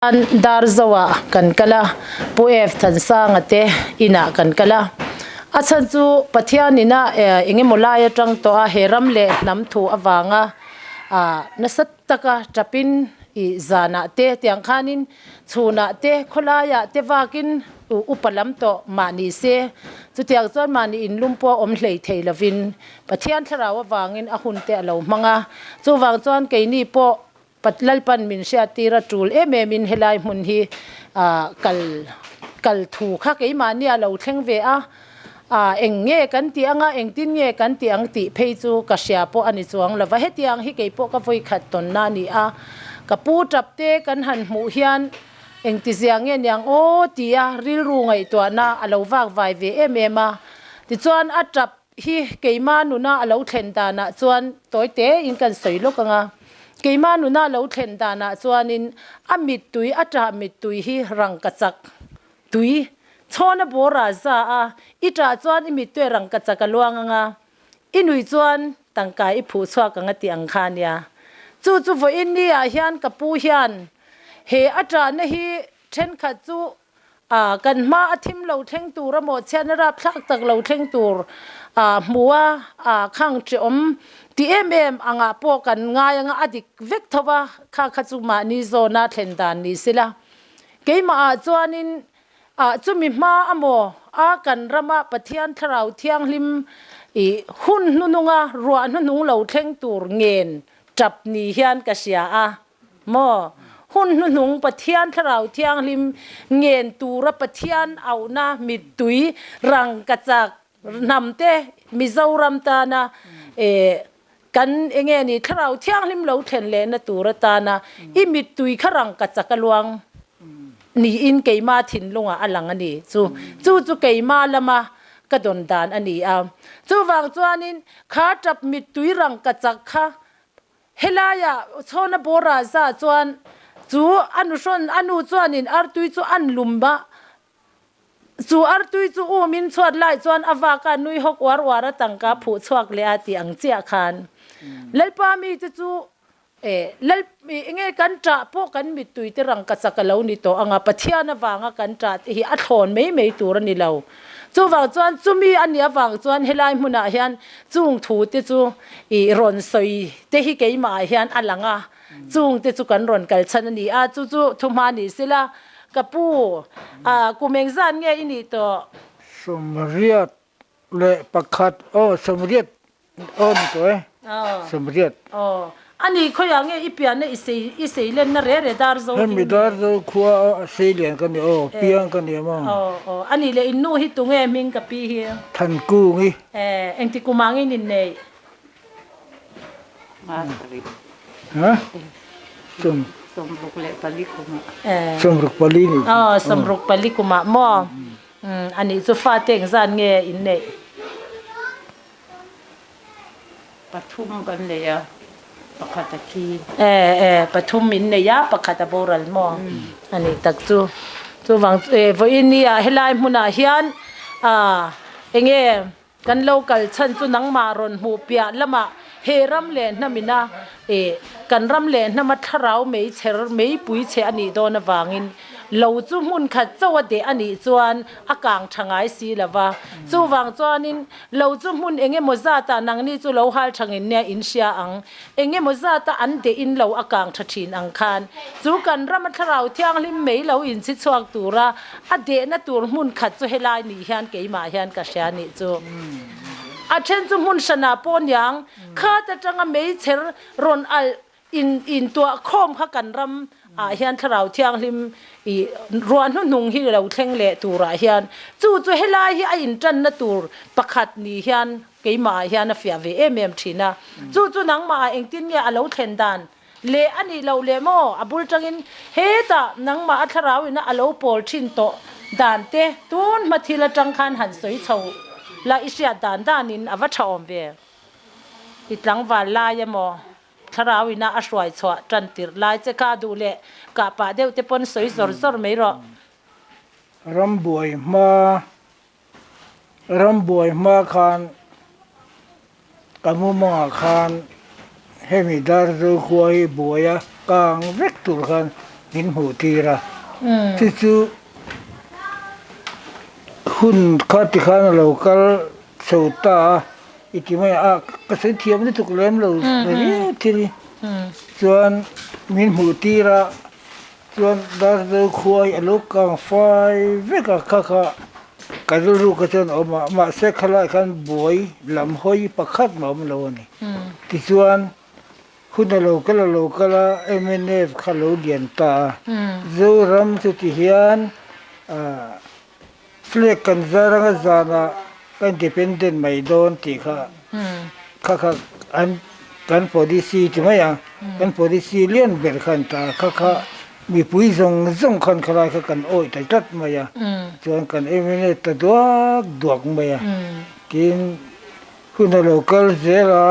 dar zawa kan kala puef thansanga te ina kan kala achan chu pathian ina inge molaya tang to a heram le nam thu awanga nasat taka tapin I zana te tiang khanin chuna te kholaya te wakin upalam to mani se chu tiang chon mani in lumpo om hlei theilovin pathian tharawa wangin a hun te alo manga chu wang chon keini po patlal pan min sha tira tul min helai mun hi kal thu kha ke mani alo thleng ve a enge kan ti anga eng tin nge kan ti ang ti phei chu ka sha po ani chuang lova hetiang hi ke po ka voi khat ton na ni a kapu tapte kan han mu hian eng ti ziang nge nyang o tia ril ru ngai to na alo wak vai ve emema ti chuan a tap hi keima nu na alo thlen da na chuan toite in kan soi lokanga keima nu na lo thlen da na chuanin amit tui ata mit tui hi rang ka chak tui chona bora za a ita chuan imi tui rang ka chak luanga inui chuan tangkai I phu chwa ka nga ti ang khania chu vo in ni a hian kapu hian he ata na hi then kha chu kan ma athim lo thleng tur mo chenara phlak tak lo thleng tur muwa khang chom ti anga po kan nga anga adik vek thowa kha chu ma ni zona thlen dan ni sila keima chuanin chumi ma amo kan rama pathian tharau thiang lim I hun nununga ruwa nunung lo thleng tur ngen tap ni hian ka sia mo hun nunung pathian tharau thiang lim ngen tura pathian auna mit tui rang ka chak namte mizoram ta na kan enge ni tharau thiang lim lo thlen le na tura ta na I mit tui kharang ka chakaluang ni in keima thin lunga alang ani chu keima lama ka don dan ani chu wang chuanin kha tap mit tui rang ka chak kha helaya chona bora za chuan chu anu chuanin artui chu an lumba chu artui chu min chhuat lai chuan awaka nui hok warwara tangka phu chhuak le ati ang chia khan lalpa mi chu lal nge kan tra po kan mit tui te rang ka chakalo ni to anga pathiana wanga kan tra hi a thon mei tur ni lo chu wang chuan chumi ania wang chuan helai hmuna hian chung thu te chu I ron soi te hi keima hian alanga chung te chu kan ron kal chan ani chu thuma ni sila kapu kumeng zan nge ini to somriat le pakhat somriat on to somriat ani khoya nge ipian ne isei len na re dar zo mi dar zo khua seilen kan ni piang kan ni ma ani le innu hi tu nge ming ka pi hi than ku ngi eng ti kumangi nin nei ha somruk le pali kuma somruk pali ni somruk pali kuma mo ani chu fa teng zan nge in nei pathum kan le ya pakhata ki pathum min ne ya pakhata boral mo ani tak chu wang vo in ni helai hmuna hian enge kan local chan chu nang ma ron hu pia lama heram le namina kan ram le nama tharau mei cher mei pui che ani do na wangin lo chu mun kha chawa de ani chuan akang thangai si lawa chu wang chuanin lo chu mun enge moza ta nang ni chu lo hal thangin ne in sia ang enge moza ta an de in lo akang thathin ang khan chu kan ram tharau thiang lim mei lo in chi chuak tura a de na tur mun kha chu helai ni hian keima hian ka sia ni chu a chen chu mun sana pon yang kha ta tanga mei cher ron al in to khom kha kan ram hian tharau thiang lim ruan nung hi lo thleng le tura hian chu helai hi a in tan na tur pakhat ni hian keima hian a fia ve thina chu nang ma eng tin nge alo thlen dan le ani lo le mo abul tangin he ta nang ma tharau ina alo pol thin to dan te tun mathila tang khan han soi chho la isya dan in awa thawm ve itlang wa la ya mo tharawina a hruai chwa trantir lai che ka du le ka pa deu te pon soi zor mai ro rambuai ma khan kamu ma khan hemi dar zo khoi boya kang vek tur khan มินหูทีระที่จูหุ่นข้าติข้าเราก็สูตาอีกที่ไม่ก็เสียเทียมนี่ถูกเล่มเราเนี่ยทีนี้ส่วนมินหูทีระส่วนดาร์ดคุยลูกกังไฟเวกข้าก็รู้ก็จะออกมาเสกขลายกันบวยลำหอยประคัดมามันเราเนี่ยที่ส่วนหุ่นเราก็MNF ข้าเราเดียนตาจูรำสุติเฮียนเฟลกันจารังจานะกันดิเพนเดนไม่โดนที่ข้าอันกันพอดีซีใช่ไหมยังกันพอดีซีเลียนเบลขันตาข้ามีปุยจงคันคลายกันโอ้ยแต่จัดมายังจนกันMNF ตัดดวกมายังกินหุ่นเราก็เจรา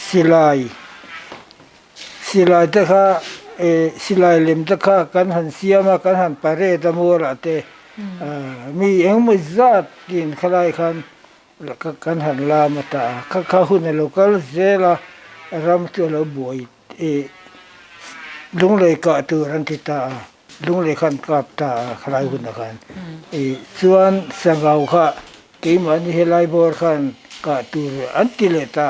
สิลายตะค่ะสิลายเล่มตะค่ะกันหันเสียมากันหันปาเรตะมัวละเตมีเองมุจัดกินคลายคันแล้วก็กันหันลามาตาข้าหุ่นเราก็เจละรำตัวเราบวยลุงเลยกะตัวรันติตาลุงเลยคันกับตาคลายหุ่นตะคันส่วนสังเกาค่ะกิมันเฮลัยบอร์คันกะตัวอันติเลตา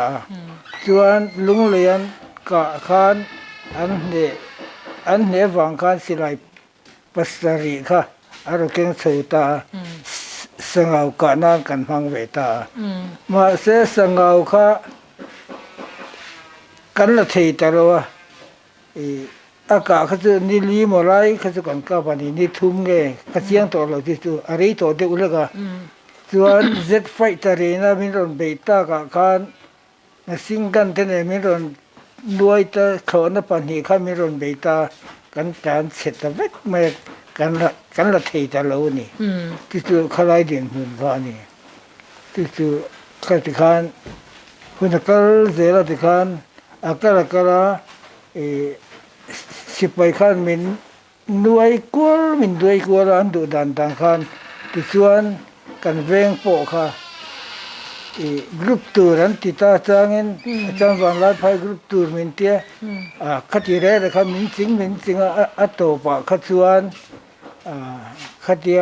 ส่วนลุงเลียนกะคันอันเนวังคันสิไลปัสตาริค่ะอารมณ์เก่งสูตาสังเกากะนานกันพังเวตามาเสสังเกาค่ะกันละทีตาลัวอากาศเขาจะนิลีมอะไรเขาจะกันกับวันนี้นิทุ่มเงยเขาเสียงตัวเราที่ตัวอะไรตัวเดียวเลยก็ส่วนเจ็ดไฟตารีน่ะมีรอนเบต้ากะคันสิงกันเทนมีรอนด้วยตาเขาหน้าปันหีข้ามีรอนเบต้ากันการเสร็จแต่เวกไม่กันละทีตาเรานี่ที่ตัวขลายเดียนหุ่นฟ้านี่ที่ตัวข้าติคันหุ่นก็เจริญติคันอากาศก็สิบไปคันมินด้วยกัวอันดูดันต่างคันที่ส่วนกันเวงโปค่ะกรุ๊ปตัวนั้นติดตาจางเงินจางวันไล่ไปกรุ๊ปตัวมินเตียขัดที่แรกเลยครับมินสิงอัตโตปะขัดส่วนขัดที่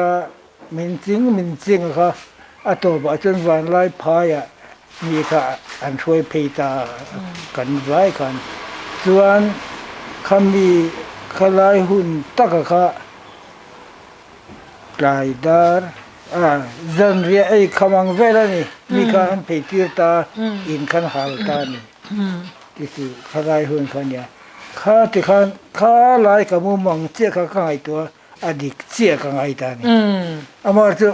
มินสิงค่ะอัตโตปะจนวันไล่ไปมีค่ะอันช่วยพิจารกันไว้กันส่วนคำมีขลายหุ่นตะกะค่ะกลายดาร์จันเรียคำวังเวลานี่มีการพิจารณาอินขันหาลตานี่ที่สุดขลายหุ่นขันยาข้าที่ขันข้าลายกับมุมมองเจ้าข้างไอตัวอดีตเจ้าข้างไอตานี่อามาร์ตัว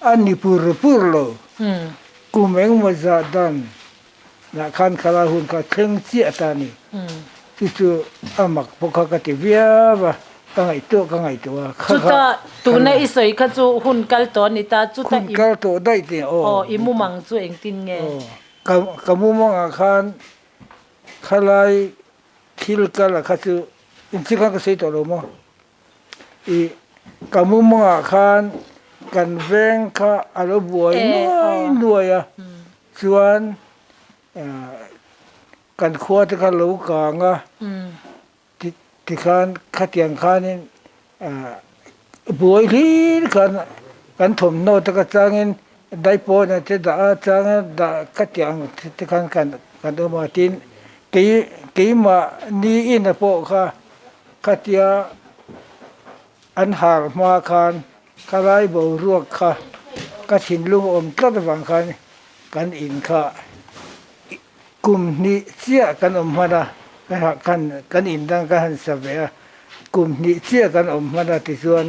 อันนี้ปูร์โลกุมเองมาจัดดันนักขันขลายหุ่นข้าถึงเจ้าตานี่ที่สุดอามักพวกข้ากติเวียบะกังไอตัวจุดตัวในอิสอยข้าจูหุ่นกัลตัวนี่ตาจุดหุ่นกัลตัวได้ที่อิมุมังจูเองตินไงกับมุมังอาคารขลายคิลกัลข้าจูอินทรีข้าก็เสียตัวลงมั้งกับมุมังอาคารกันเวงข้าอารมณ์บวยน้อยส่วนกันขวดที่ข้าลูกกางที่ข้าเตียงข้านี่บวยลีกันถมโนตกจางเงินได้ปนที่ด่าจางด่าข้าเตียงที่กันเอามาตินกี่มานี่อินโปข้าเตียอันหามาข้าไล่บ่รวกข้าชินลุงอมตระวังกันอินข้ากลุ่มนี้เสียกันมาดากันอินดังกันสเวียกลุ่มนี้เสียกันมาดาที่ส่วน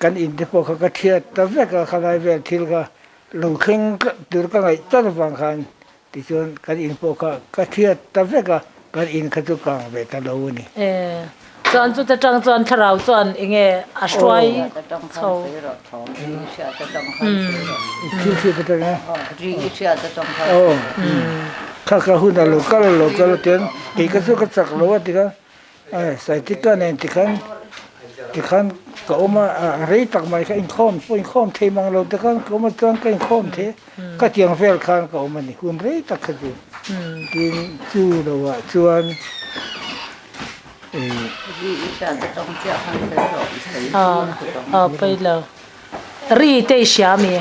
กันอินที่พวกเขาก็เทียดแต่เวกเขาได้เวลทิลก็ลงขึ้นดูกันไงตั้งฟังกันที่ส่วนกันอินพวกเขาก็เทียดแต่เวกกันอินเขาตุกังเวทเรานี่จวนจุดจังจวนทราวจวนเองอาช่วยเขาชื่อเป็นไงข้าหุ่นเราก็เตียนกี่ก็สู้ก็จักเราว่าที่กันใส่ที่กันเองที่ขันก็ออกมาอะไรตักมาก็อินข้อมเทมังเราที่กันก็มาตั้งก็อินข้อมเทก็เตียงเฟลขันก็ออกมานี่หุ่นอะไรตักก็อยู่กินจู่เราว่าชวน ไปเลยรีเตชยามี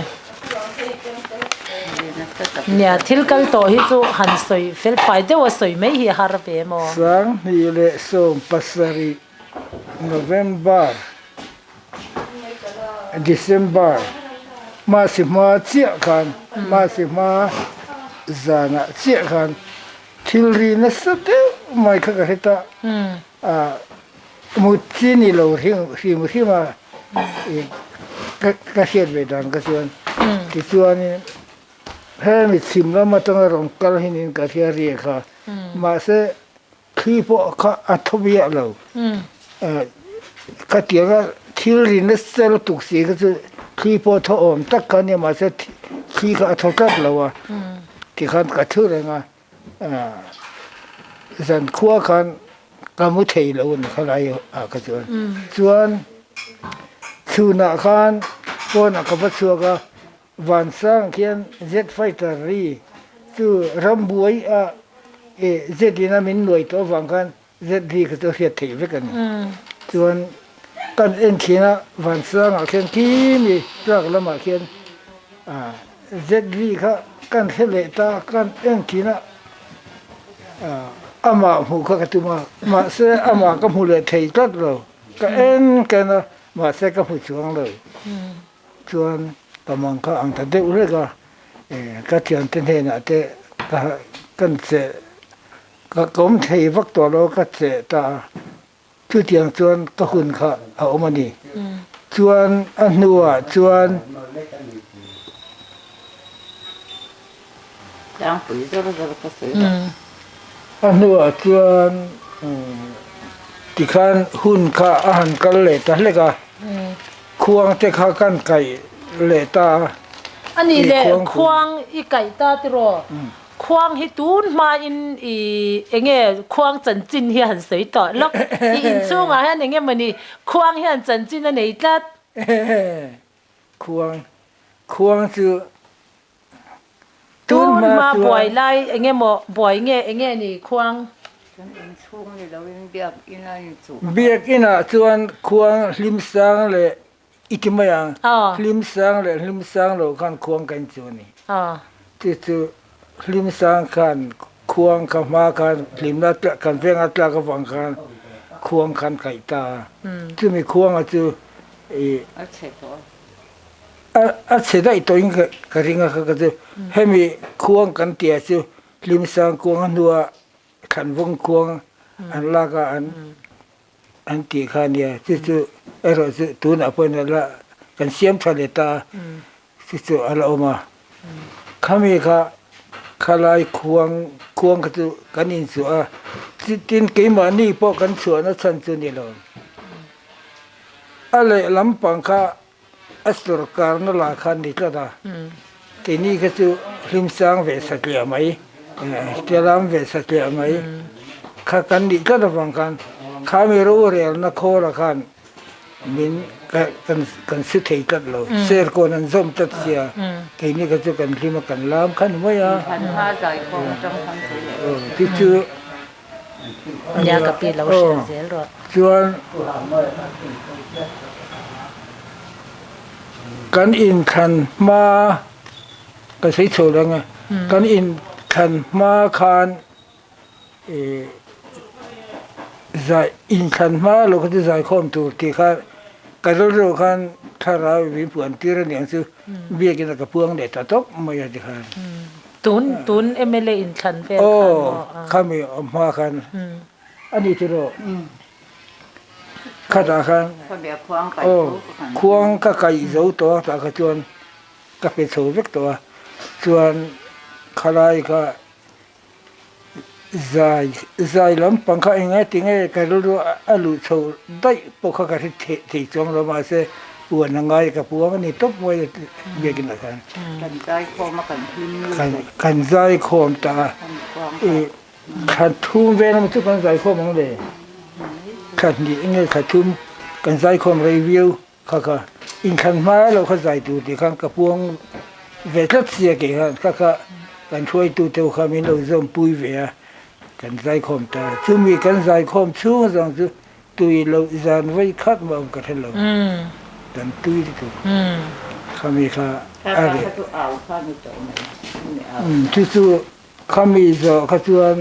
เนี่ยทิลกันโตฮิจูหันสวยเฟลไปเดี๋ยวสวยไม่ฮีฮาร์เวมอสังนี่เลส่งปัสรี November December มาสิมาเจียกันมาสิมาจานะเจียกันทิลรีนัสเดไม่ข้าก็เห็นมุจีนี่เราที่มุที่มาก็เสียดเวดานก็ส่วนที่ส่วนนี้เฮ้มิซิมแล้วมาต้องรองกลหินินก็เสียเรียค่ะมาเสขี้พวกเขาอัฐวิยเราก็เตียงทิลรินเซลตุกสีก็คือขี้พวกทอมตักกันเนี่ยมาเสขี้เขาอัฐกับเราที่ขันกระทืบเลยไงสันขั้วขันกามุเทยเราเขาไรก็ส่วนสุนัขขันพวกนักบัตรชัวก็วันสังเขียนเจ็ดไฟตารีสู่รำบวยเจ็ดดินามินหน่วยตัวฟังกันเจ็ดดีก็ตัวเสียถีบกันส่วนกันเอ็นขีนะวันสังเขียนกีมีรักละมาเขียนเจ็ดดีก็กันเฮเลตากันเอ็นขีนะอามาหูเขาก็ตัวมาเสอามาก็หูเลยถีตัดเราก็เอ็นกันนะมาเสก็หูช่วงเลยส่วนประมาณก็อังแต่เด็กเลยก็เทียนเต้นเฮนะแต่ก็กันเสก็กลมเทวักตัวเราก็เสตาชื่อเทียงส่วนก็หุ่นเขาเอามานี่ส่วนอันนัวส่วนอันนัวส่วนที่ขันหุ่นเขาอาหารกันเลยแต่เล็กอะควงแต่ข้ากันไก่เลตาอันนี้เลยควงอีไก่ตาติโรควงให้ตูนมาอินเงี้ยควงจันจินเฮียหันสวยต่อแล้วอินช่วงอะไรเงี้ยมันนี่ควงเฮียจันจินอันไหนจัดควงคือตูนมาบ่อยไล่เงี้ยหมอบ่อยเงี้ยนี่ควงเบียกอินะส่วนควงริมสังเลยอีกไม่ยังลิมสังเลยลิมสังเรากันควงกันจูนี่ที่จูลิมสังกันควงกันมากันลิมนัดกันเพียงอัตลากันฟังกันควงกันไก่ตาที่มีควงอ่ะจูอัดเสด็จตัวอิงกระริงอ่ะก็จูให้มีควงกันเตียจูลิมสังควงอันดัวขันวงควงอันลากอันตีขาเนี่ยที่จูเราจะตูนapaนั่นละกันเสียมทะเลตาที่สุดอะไรออกมาข้ามีข้าลายควงก็จะกันอินสัวที่ตินกี่มานี่พอกันสัวนั่นฉันจะนี่เราอะไรลำปังข้าอัศรการนั่นละคันนี่ก็ได้ที่นี่ก็จะริมสังเวสเกลียไหมเจ้าลำเวสเกลียไหมข้ากันนี่ก็ได้ฟังกันข้ามีรู้เรื่องนักโคราคันมินกันสุดที่กัดเราเสือคนนั้นส้มตัดเสียทีนี้ก็จะกันที่มากันล้ำขันไม่อะที่ชื่อยากับปีเราเสียรถส่วนกันอินขันมาก็ใช้โชว์แล้วไงกันอินขันมาขันใจอินขันมาเราก็จะใจข้อมตัวที่ข้าการรู้ขันถ้าเราวิปวนที่เรื่องซื้อเบี้ยกินกับพวงเด็ดตบไม่ยากจะขันตุนMLAอินขันเพื่อข้ามีมาขันอันนี้ที่เราข้าตาขันควงก็ไก่เจ้าตัวตากระชวนก็เป็นโซ่เวกตัวส่วนข้าไล่ก็ใจลำปังข้าเองไงที่ไงการรู้อารมณ์โซ่ได้พวกเขาก็ที่จงเรามาเสียอวดยังไงกับพวกนี้ตบไว้เบี้ยกินอะไรกันใจโคมมากันใจโคมตาขัดทุ่มเวรมันทุกกันใจโคมมันเลยขัดนี่ไงขัดทุ่มกันใจโคมรีวิวเขาก็อินขันมาเราเขาใจดูที่ข้างกับพวงเวทัศเสียกี่ข้างเขาก็กันช่วยตัวเจ้าขามีเราจมปุยเวีย กันใจคมแต่ซึ่งมีกันใจคมชู้สังคือตุยเราจานไว้คัดมาองกันเราดันตุยที่ถูกเขามีค่ะอะไรที่สุดเขามีจะเขาชวน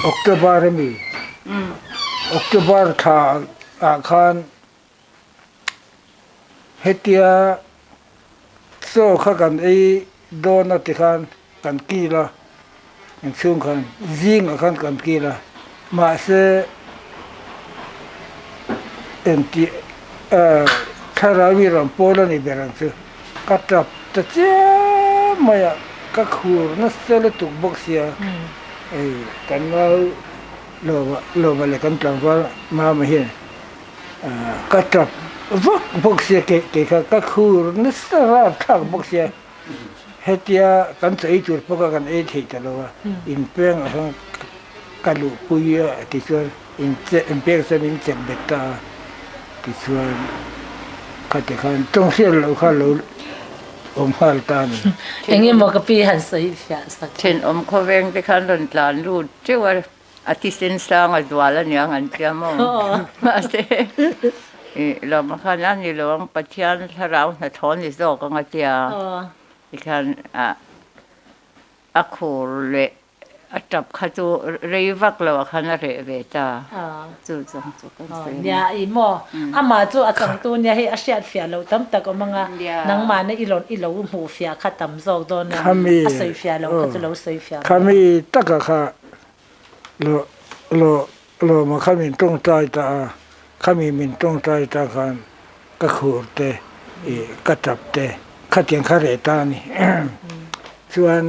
ออกตุบาร์มีออกตุบาร์ท่าอาคารเฮติยาโซ่ข้ากันโดนติคันกันกีละอย่างช่วงกันยิงอาคารกันกีละมาเสเอ็นที่ถ้าเราวิรัมโพลนี่เบรังซึกัดจับแต่เจ้าไม่อะก็คูนัสเซลตุกบกเสียกันว่าโลมาเลยกันตั้งว่ามาไม่เห็นกัดจับบกเสียเกะก็คูนัสราทักบกเสียเฮติยากันใส่จุดพวกกันที่ตลอดอินเปียงทั้งกัลูปุยที่ส่วนอินเปียงส่วนอินเจ็บเบต้าที่ส่วนขัดขันต้องเสียเราข้าเราฮัลตันอย่างนี้มอกปีหันใส่เสียสักเช่นเขาเวงที่ขันหลานรู้เจ้าว่าอาทิตย์สินสางอัดวาละเนี่ยงันเจ้ามองมาเสเรามาขันนั้นนี่เราปัจจัยถ้าเราหน้าท้องนี่โซ่ก็งัดเจ้าที่ขันอะคูเละจับข้าจูเรียวักเราขันเรเวต้าจู่จังจู่กันเสียเนี่ยอีโมอามาจู่อาจังตัวเนี่ยให้อาเซียนเฟียเราตั้มแต่ก็มังนังมาในอีหลอนอีหลงหูเฟียขัดตั้มโซ่โดนอาศัยเฟียเราขัดจะเราใส่เฟียขามีตะกะค่ะโลมาขามีตรงใจตาขามีมินตรงใจตากันก็ขูดเตก็จับเตขัดยังขาเรตานี่ส่วน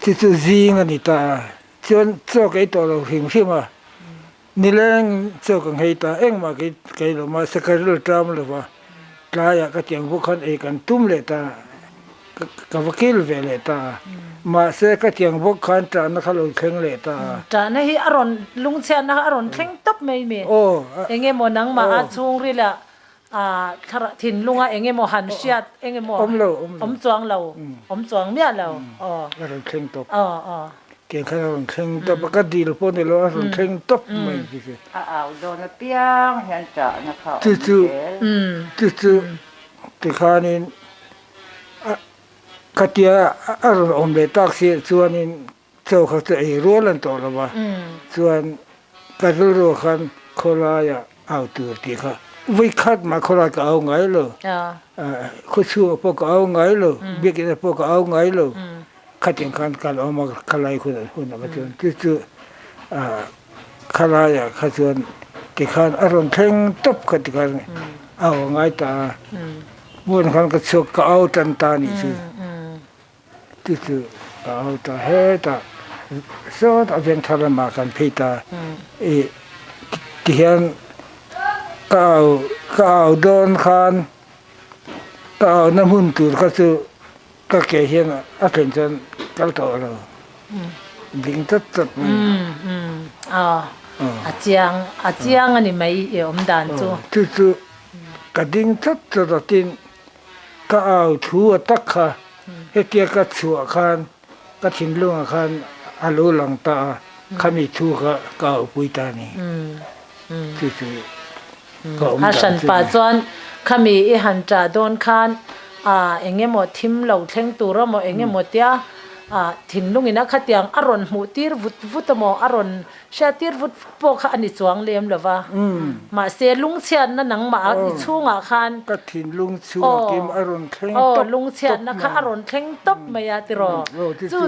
ที่สุดจีงันนี่ตาชวนโซ่กันตัวเราหิมชิมานี่แหละโซ่กันให้ตาเอ็งมากันเรามาสักการะตามเลยว่าตายก็เตียงพวกคนเอกันตุ้มเลยตากับวกิลเวเลยตามาเสก็เตียงพวกคนตานักเราเข่งเลยตาจานะที่อารมณ์ลุงเชียนนะอารมณ์เข่งตบไม่มีเอ็งเงี้ยโมนังมาอาชงรีละถิ่นลุงอ่ะเอ็งเงี้ยโมหันเชียดเอ็งเงี้ยโมอมจวงเราอมจวงเมียเราเราเข่งตบเก่งขนาดเราเข่งตบก็ดีเราพอเนี่ยเราเข่งตบไม่ดีสิโดนเปียงเห็นจ่านะคะจู่ที่ข้านี่ขัดยาอารมณ์อมเบตักเสียส่วนนี้เจ้าเขาจะรู้ลันตัวละว่าส่วนการรู้กันโคลายเอาตัวที่เขาวิคัดมาโคลายก็เอาไงเลยคุชัวพวกเอาไงเลยเบียกินพวกเอาไงเลยขัดยังการเอามาขลายคนมาจนจู่ขลายขัดส่วนที่เขาอารมณ์เพ่งตบขัดกันเอาไงตาบนขันก็ชกก็เอาตันตานี่สิที่เอาตาเฮตาโซดเอาเป็นทรมานกันพิตาที่เห็นก็เอาโดนคันก็เอาน้ำหุ่นตูดก็คือก็เกี่ยเห็นอาเป็นจนก็ต่อเราดิ้งตัดอาเจียงอันนี้ไม่เอี่ยมดันจู่ก็ดิ้งตัดตินก็เอาถั่วตักค่ะเฮติยก็ชัวคันก็ทิ้งลงคันอาลูหลังตาขามีถั่วก็เอาปุยตานี่จู่ก็ฮัสันป่าจวนขามีอีหันจ่าโดนคันเอ็งเงี้ยหมดทิมเหล่าเท่งตัวเราหมดเอ็งเงี้ยหมดเดียถิ่นลุงอินะขัดยังอารมณ์หูตีร์วุตมออารมณ์เชตีร์วุตพวกอันนี้จวงเลี้ยมหรือว่ามาเสียลุงเชียนนั่นหนังมาอีช่วงคันก็ถิ่นลุงชัวกิมอารมณ์เท่งตบลุงเชียนนะคะอารมณ์เท่งตบไม่ยาติรอ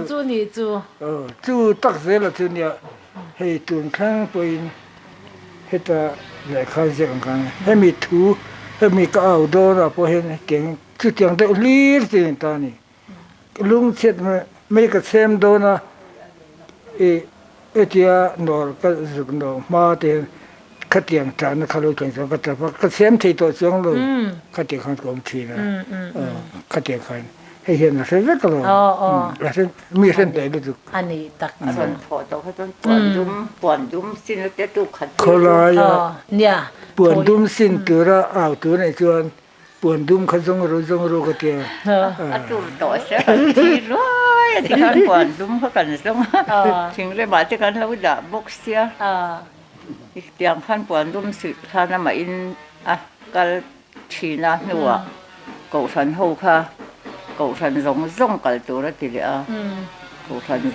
จู่นี่จู่ตักเสร็จแล้วทีเนี้ยให้ตุนข้างปืนให้ตาไหลข้าวเสียงกันให้มีถูให้มีก็เอาโดนพอเห็นเก่งจู่เตียงได้ลีดสิตานี่ลุงเชียนไม่กระเซมโดนะเจียนอร์ก็สุกนอมาเตขัดยังจานเขาเลยกันก็จะกระเซมที่ตัวจงเลยขัดยังขันกลมทีนะขัดยังขันให้เห็นนะเสร็จก็เลยแล้วมีเส้นใจรู้สึกอันนี้ตักส่วนพอตัวเขาต้องปวนดุมสิ้นแล้วจะตุกขัดโคลายเนี่ยปวนดุมสิ้นตัวละเอาตัวในส่วน buồn đum khá giống rồi cái tiền tu tội sẽ cần thi rồi thì khăn quản đúng có cần giống chính là bảo thì khăn lâu đã bốc xia tiếng khăn quản đúng sự khăn mà in cái chỉ là nữa cậu thần hậu kha cậu thần giống cáiตัวđó thì là cậu thần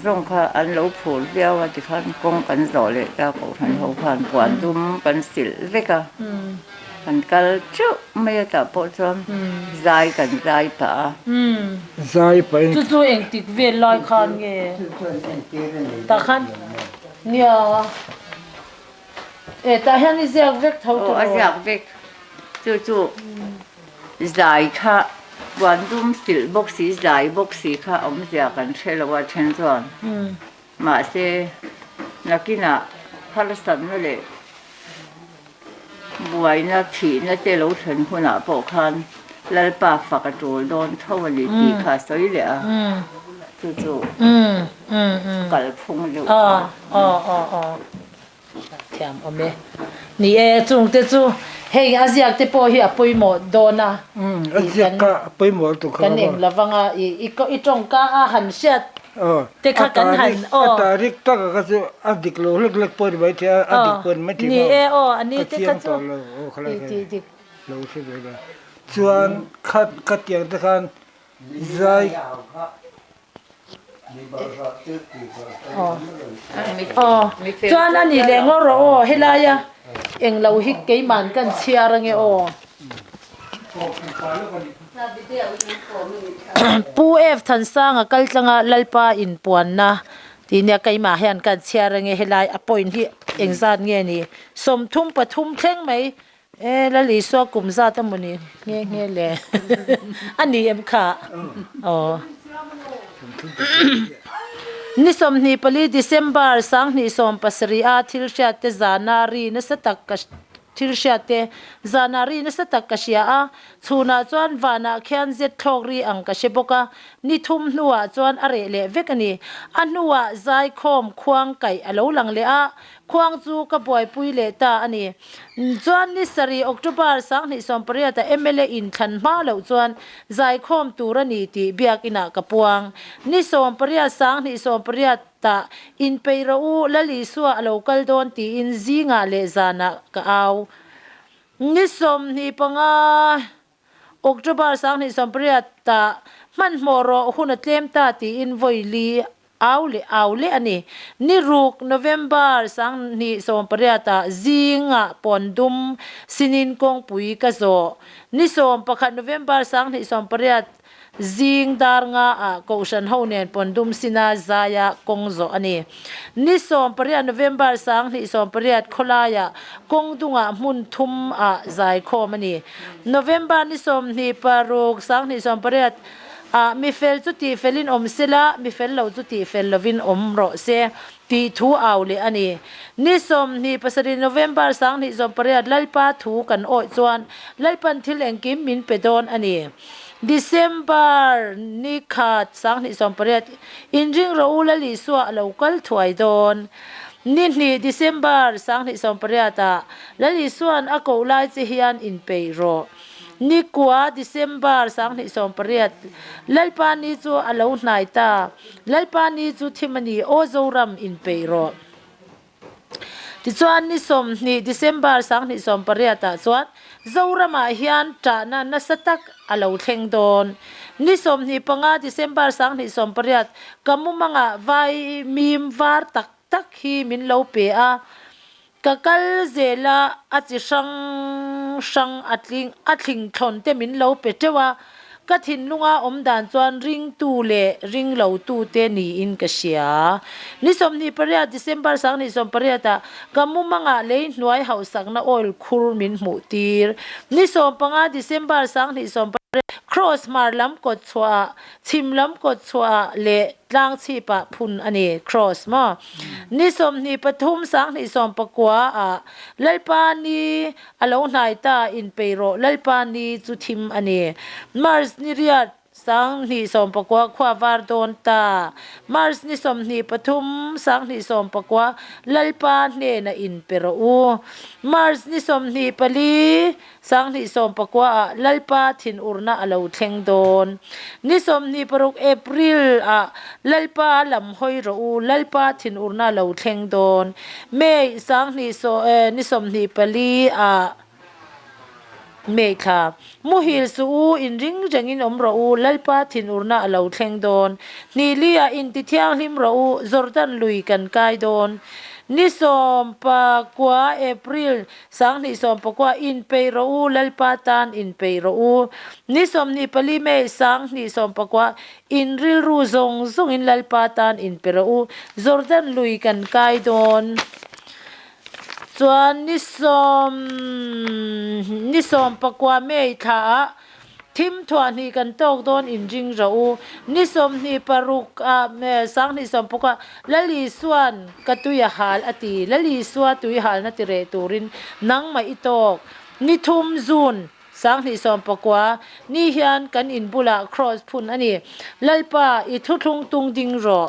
giống kha anh lâu phủ đeo thì khăn công cái rồi lại ra cậu thần hậu khăn quản đúng cái xịt đấy cả anh cái trước mấy cái bộ tròn dài cái dài cả dài phải chú em tịch về lòi khăn nghe ta khăn nhiều ta hiện đi giặc vết thâu rồi giặc vết chú dài khá quan tâm xịt bốc xí dài bốc xí khá ông giặc cái xe là qua chân tròn mà xe là cái nào Palestine nó lại buổi na thì na tê lâu chân khu nào bộ khăn lại bà phật cái chỗ đón thâu vào đi khá sấy lẹ chú cái phong lưu thiam ome ni chung te chu hei aziak te po hi apoi mo dona aziak ka apoi mo tu kha kan eng lawanga i tong ka a han set te kha kan han tarik ta ka chu adik lo lek por bai thia adik pon ma thi ni ani te kha chu ti lo se be la chuan khat yang ta khan zai chuan ani lengo ro helaya eng lo hi ke man kan chiarange pu f thansanga kaltlanga lalpa in puanna tinia kaima hian kan chiarange helai appoint hi engzat nge ni somthum pathum thleng mai lali so kumza tamuni nge le ani em kha ni som ni pali December sang ni som pasri a thilsha te zanari na satak ka thilsha te zanari na satak ka sia a chuna chuan wana khian zet thokri ang ka sheboka ni thum nuwa chuan are le vekani anuwa zai khom khuang kai alo lang le a khuang chu ka boy pui le ta ani chuan ni sari October sang ni som paria ta MLA in than ma lo chuan zai khom turani ti biakina kapuang ni som paria sang ni som paria ta in peiro lali suwa local don ti in zinga le zana ka aw ni som ni panga October sang ni som paria ta man moro huna tlem ta ti in voili aule ani ni ruk November sang ni som pariata zinga pondum sinin kong pui ka zo ni som pakhat November sang ni som pariat zing dar nga koshan honen pondum sina zaya kongzo ani ni som pariat November sang ni som pariat kholaya kongdunga mun thum zai khom ani November ni som ni paruk sang ni som pariat mi fel chu ti felin om sela mi fel lo chu ti fel lovin om ro se ti thu aule ani ni som ni pasari November sang ni som pariat lalpa thu kan oi chuan lalpan thil engkim min pedon ani December ni khat sang ni som pariat inring ro ulali suwa local thuai don ni December sang ni som pariata lali suan ako lai chi hian in peiro ni kwa December sang ni som pariat lalpa ni chu alo hnai ta lalpa ni chu thimani ozoram in peiro ti chuan ni som ni December sang ni som pariata chuan zorama hian ta na satak alo thleng don ni som ni panga December sang ni som pariat kamumanga vai mim var tak hi min lo pe a kakal zela achi sang atling thon te min lo pe tewa ka thin lunga om dan chuan ring tu le ring lo tu te ni in ka sia ni som ni paria December sang ni som paria ta kamumanga le hnuai hausak na oil khur min mu tir ni som panga December sang ni som cross marlam ko chwa chimlam ko chwa le tlang chi pa phun ani cross ma ni som ni pathum sang ni som pakwa lalpa ni alo hnai ta in peiro lalpa ni chu thim ani mars ni riat sang ni som pakwa khwa var don ta Mars ni som ni pathum sang ni som pakwa lalpa ne na in pero u Mars ni som ni pali sang ni som pakwa lalpa thin urna alo thleng don ni som ni paruk April lalpa lam hoi ro u lalpa thin urna lo thleng don May sang ni so ni som ni pali May kha muhil su in ring jangin omro u lalpa thin urna alo thleng don ni lia in ti thiang hlim ro u Jordan lui kan kai don ni som pakwa April sang ni som pakwa in pe ro u lalpa tan in pe ro u ni som ni pali May sang ni som pakwa in ril ru zong zong in lalpa tan in pe ro u Jordan lui kan kai don chuan ni som pakwa May tha thim thwa ni kan tok don in jing ro u ni som ni paruk sang ni som pakwa lali suan katuya hal ati lali suwa tui hal na ti re turin nang ma itok ni thum zun sang ni som pakwa ni hian kan in bula cross phun ani lalpa I thu thung tung ding ro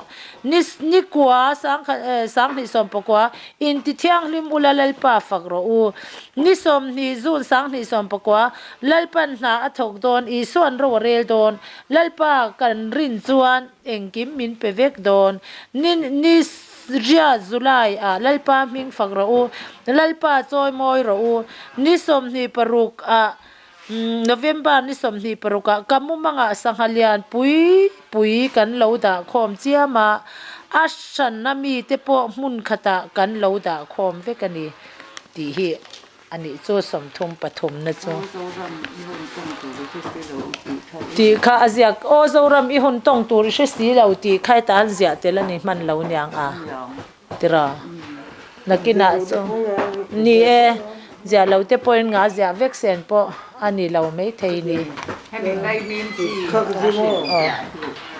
ni kwa sang ni som pakwa in ti thiang hlim ula lalpa fak ro u ni som ni zun sang ni som pakwa lalpan na athok don I suan ro rel don lalpa kan rin chuan engkim min pevek don ni Ria July lalpa hming fak ro u lalpa choi moi ro u ni som ni paruk November ni som ni paruka kamu manga sanghalian pui kan lo da khom chiama ashan nami te po mun khata kan lo da khom ve kani ti hi ani cho som thum pathum na cho ti kha aziak o zoram I hun tong tur she si lo ti khai tan zia telani man lo nyang tira nakina so ni zia lo te point nga zia vaccine po ani lo mai thei ni khắc gì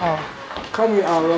mà khắc gì ảo là